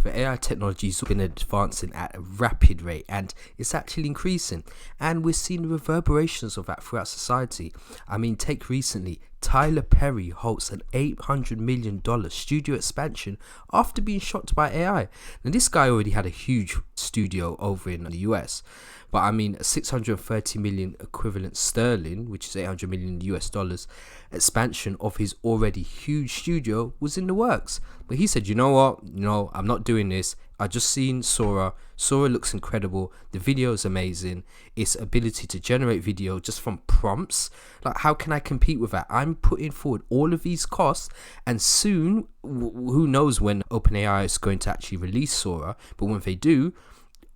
The AI technology has been advancing at a rapid rate, and it's actually increasing, and we're seeing the reverberations of that throughout society. I mean, take recently, Tyler Perry holds an $800 million studio expansion after being shocked by AI. Now, this guy already had a huge studio over in the US, but I mean, 630 million equivalent sterling, which is 800 million US dollars, expansion of his already huge studio was in the works. But he said, you know what? No, I'm not doing this. I just seen Sora. Sora looks incredible. The video is amazing. Its ability to generate video just from prompts. Like, how can I compete with that? I'm putting forward all of these costs, and soon, who knows when OpenAI is going to actually release Sora, but when they do,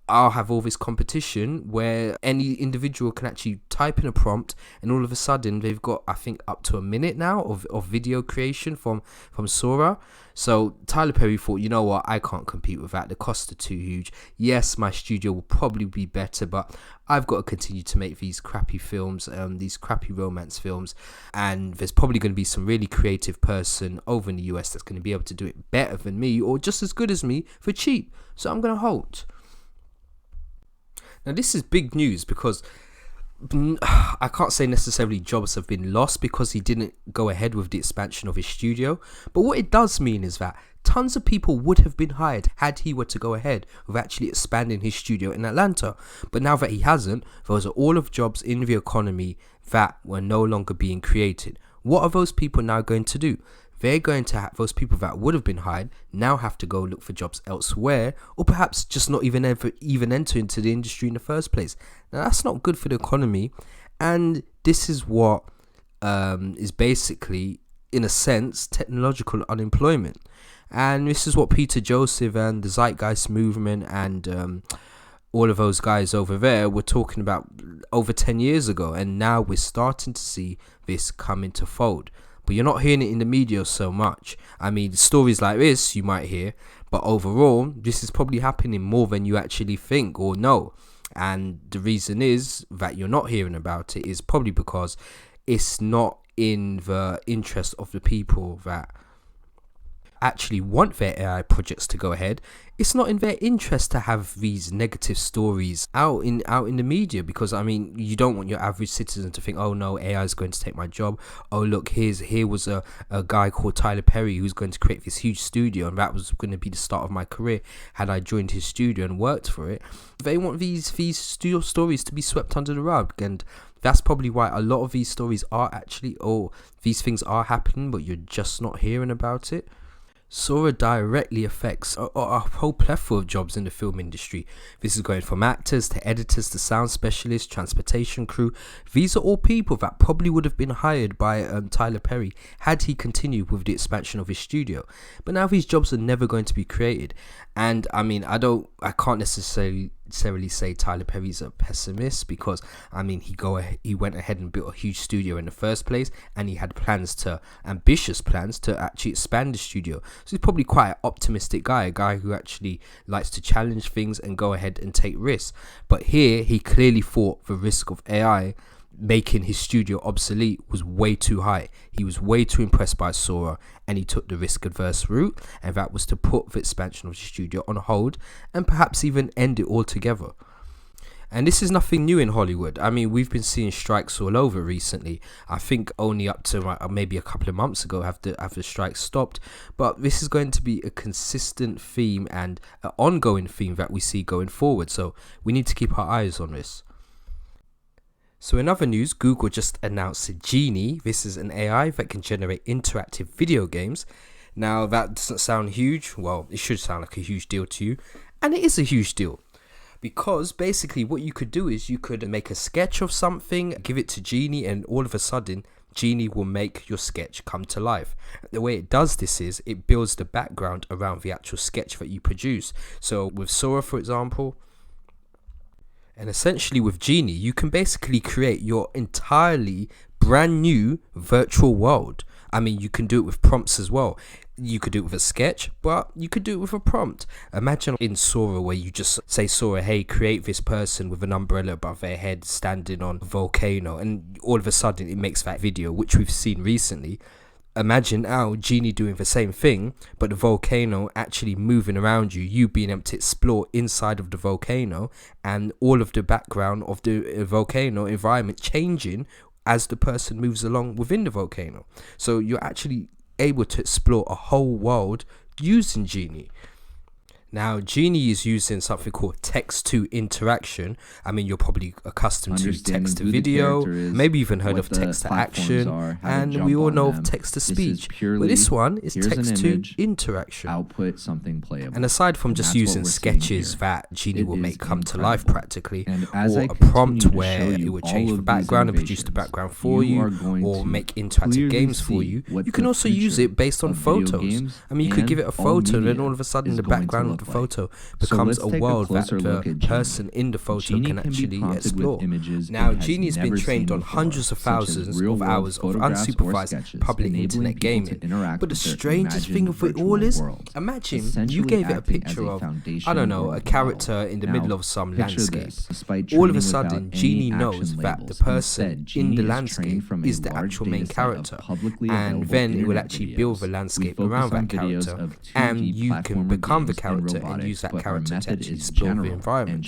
I'll have all this competition where any individual can actually type in a prompt, and all of a sudden they've got, I think, up to a minute now of video creation from Sora. So Tyler Perry thought, you know what, I can't compete with that. The costs are too huge. Yes, my studio will probably be better, but I've got to continue to make these crappy films, these crappy romance films, and there's probably going to be some really creative person over in the US that's going to be able to do it better than me, or just as good as me, for cheap. So I'm going to halt. Now, this is big news because I can't say necessarily jobs have been lost because he didn't go ahead with the expansion of his studio. But what it does mean is that tons of people would have been hired had he were to go ahead with actually expanding his studio in Atlanta. But now that he hasn't, those are all of jobs in the economy that were no longer being created. What are those people now going to do? They're going to have, those people that would have been hired now have to go look for jobs elsewhere, or perhaps just not even enter into the industry in the first place. Now, that's not good for the economy, and this is what is basically, in a sense, technological unemployment. And this is what Peter Joseph and the Zeitgeist movement and all of those guys over there were talking about over 10 years ago, and now we're starting to see this come into fold. But you're not hearing it in the media so much. I mean, stories like this you might hear, but overall, this is probably happening more than you actually think or know. And the reason is that you're not hearing about it is probably because it's not in the interest of the people that actually want their AI projects to go ahead. It's not in their interest to have these negative stories out in the media, because I mean, you don't want your average citizen to think, oh no, AI is going to take my job. Oh look, here was a guy called Tyler Perry who's going to create this huge studio, and that was going to be the start of my career had I joined his studio and worked for it. They want these studio stories to be swept under the rug, and that's probably why a lot of these stories are actually, or these things are happening, but you're just not hearing about it. Sora directly affects a whole plethora of jobs in the film industry. This is going from actors to editors to sound specialists, transportation crew. These are all people that probably would have been hired by Tyler Perry had he continued with the expansion of his studio. But now these jobs are never going to be created. And I mean, I can't necessarily say Tyler Perry's a pessimist, because I mean, he went ahead and built a huge studio in the first place, and he had ambitious plans to actually expand the studio. So he's probably quite an optimistic guy, a guy who actually likes to challenge things and go ahead and take risks. But here, he clearly thought the risk of AI making his studio obsolete was way too high. He was way too impressed by Sora, and he took the risk-adverse route, and that was to put the expansion of the studio on hold and perhaps even end it altogether. And this is nothing new in Hollywood. I mean, we've been seeing strikes all over recently. I think only up to maybe a couple of months ago have the strikes stopped. But this is going to be a consistent theme and an ongoing theme that we see going forward. So we need to keep our eyes on this. So in other news, Google just announced Genie. This is an AI that can generate interactive video games. Now, that doesn't sound huge. Well, it should sound like a huge deal to you. And it is a huge deal. Because basically what you could do is you could make a sketch of something, give it to Genie, and all of a sudden, Genie will make your sketch come to life. The way it does this is it builds the background around the actual sketch that you produce. So with Sora, for example, and essentially with Genie, you can basically create your entirely brand new virtual world. I mean, you can do it with prompts as well. You could do it with a sketch, but you could do it with a prompt. Imagine in Sora where you just say, Sora, hey, create this person with an umbrella above their head standing on a volcano, and all of a sudden it makes that video, which we've seen recently. imagine now Genie doing the same thing, but the volcano actually moving around you, you being able to explore inside of the volcano, and all of the background of the volcano environment changing as the person moves along within the volcano. So you're actually able to explore a whole world using Genie. Now, Genie is using something called text-to interaction. I mean, you're probably accustomed to text-to-video, maybe even heard of text-to-action, and we all know of text-to-speech. But this one is text-to-interaction. Output something playable. And aside from just using sketches that Genie will make come to life practically, or a prompt where it will change the background and produce the background for you, or make interactive games for you, you can also use it based on photos. I mean, you could give it a photo, and then all of a sudden the background of the photo becomes a world that the person in the photo can actually explore. Now, Genie has been trained on hundreds of thousands of hours of unsupervised public internet gaming. But the strangest thing of it all is, imagine you gave it a picture of, I don't know, a character in the middle of some landscape. All of a sudden, Genie knows that the person in the landscape is the actual main character, and then it will actually build the landscape around that character, and you can become the character and use that character to actually explore the environment.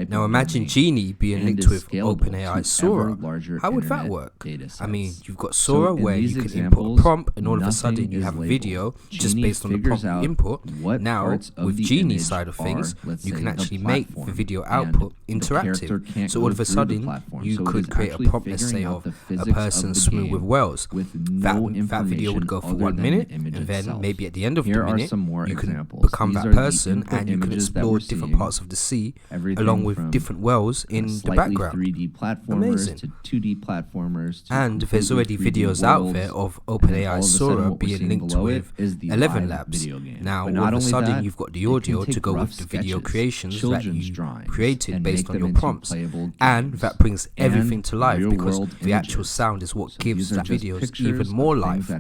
Now imagine Genie being linked with OpenAI Sora. How would that work? I mean, you've got Sora where you can input a prompt, and all of a sudden you have a video just based on the prompt you input. Now, with Genie's side of things, you can actually make the video output interactive. So all of a sudden, you could create a prompt, let's say, of a person swimming with whales. That video would go for 1 minute, and then maybe at the end of the minute, you can become that person, and you can explore different parts of the sea along with different whales in the background. 3D platformers Amazing. to 2D platformers to And there's already videos out there of OpenAI Sora being linked with 11 Labs. Now, all of a sudden, you've got the audio to go with the video creations that you created based on your prompts, and that brings everything to life, because the actual sound is what gives the videos even more life.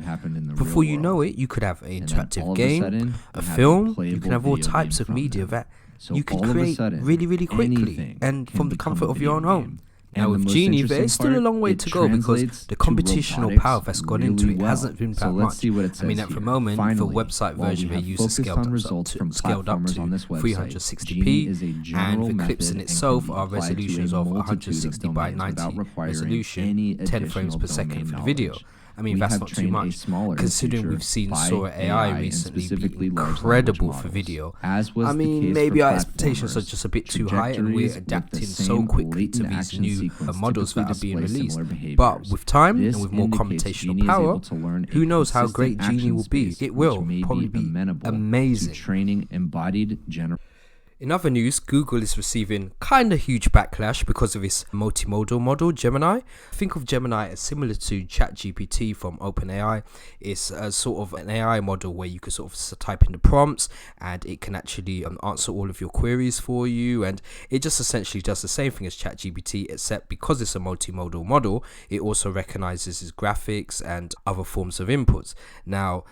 Before you know it, you could have an interactive game, a film, you can have all types of media that you can create really, really quickly and from the comfort of your own home. Now with Genie, there's still a long way to go, because the computational power that's gone into it hasn't been that much. I mean, at the moment, the website version they use is scaled up to 360p, and the clips in itself are resolutions of 160 by 90 resolution, 10 frames per second for the video. I mean, that's not too much, considering we've seen Sora AI recently be incredible for video. I mean, maybe our expectations are just a bit too high, and we're adapting so quickly to these new models that are being released. But with time and with more computational power, who knows how great Genie will be? It will probably be amazing. In other news, Google is receiving kind of huge backlash because of its multimodal model, Gemini. Think of Gemini as similar to ChatGPT from OpenAI. It's a sort of an AI model where you can sort of type in the prompts, and it can actually answer all of your queries for you, and it just essentially does the same thing as ChatGPT, except because it's a multimodal model, it also recognizes its graphics and other forms of inputs. Now,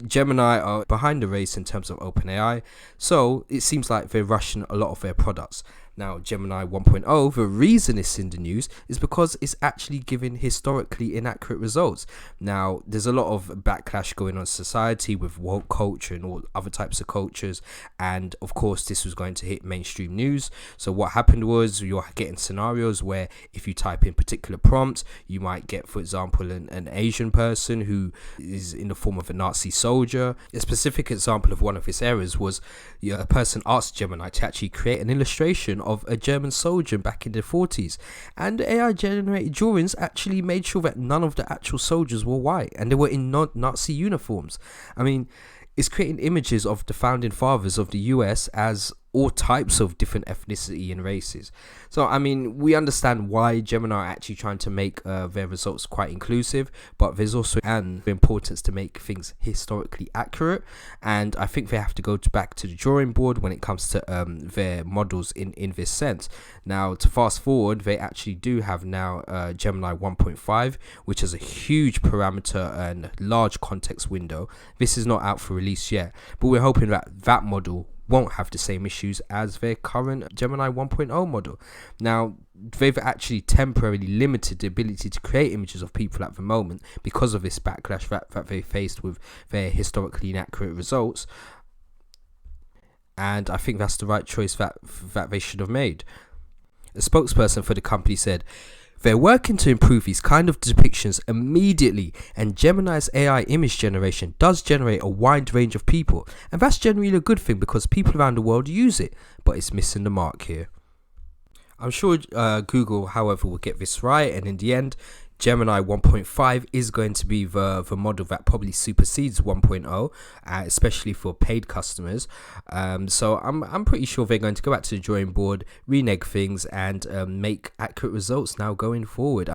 Gemini are behind the race in terms of OpenAI, so it seems like they're rushing a lot of their products. Now, Gemini 1.0, the reason it's in the news is because it's actually giving historically inaccurate results. Now, there's a lot of backlash going on in society with woke culture and all other types of cultures, and of course this was going to hit mainstream news. So what happened was, you're getting scenarios where if you type in particular prompts, you might get, for example, an Asian person who is in the form of a Nazi soldier. A specific example of one of his errors was a person asked Gemini to actually create an illustration of a German soldier back in the 40s, and the AI generated drawings actually made sure that none of the actual soldiers were white, and they were in Nazi uniforms. I mean, it's creating images of the founding fathers of the US as all types of different ethnicity and races. So I mean, we understand why Gemini are actually trying to make their results quite inclusive, but there's also an importance to make things historically accurate, and I think they have to go back to the drawing board when it comes to their models in this sense. Now, to fast forward, they actually do have now Gemini 1.5, which is a huge parameter and large context window. This is not out for release yet, but we're hoping that that model won't have the same issues as their current Gemini 1.0 model. Now, they've actually temporarily limited the ability to create images of people at the moment because of this backlash that they faced with their historically inaccurate results. And I think that's the right choice that they should have made. A spokesperson for the company said, "They're working to improve these kind of depictions immediately, and Gemini's AI image generation does generate a wide range of people, and that's generally a good thing because people around the world use it, but it's missing the mark here." I'm sure Google, however, will get this right, and in the end, Gemini 1.5 is going to be the model that probably supersedes 1.0, especially for paid customers. So I'm pretty sure they're going to go back to the drawing board, renege things, and make accurate results now going forward.